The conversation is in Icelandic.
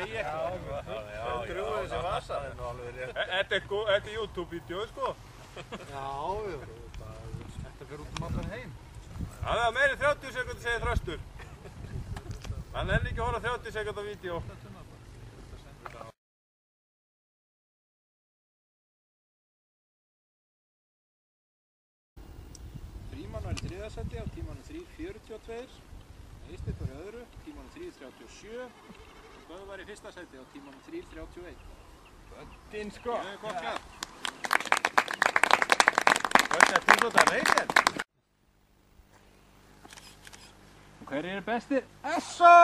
segi ekki. Það grúið þessi vasa. Þetta er YouTube-vídeó, sko. Já, þetta fyrir út allan heim. Það er meiri 30 sekúndur, segir Þröstur. Hann er ekki að horfa 30 sekúndur vídeó. Frímann var í 3. sæti á tímanum 3:42. Eysteinn var í öðru, tímanum 3:37. Og Böðvar var í 1. sæti á tímanum 3:31. Böddinn, sko. Það er gott hjá. Þetta er tímsóttan heitinn. Og hver er bestir? Esso!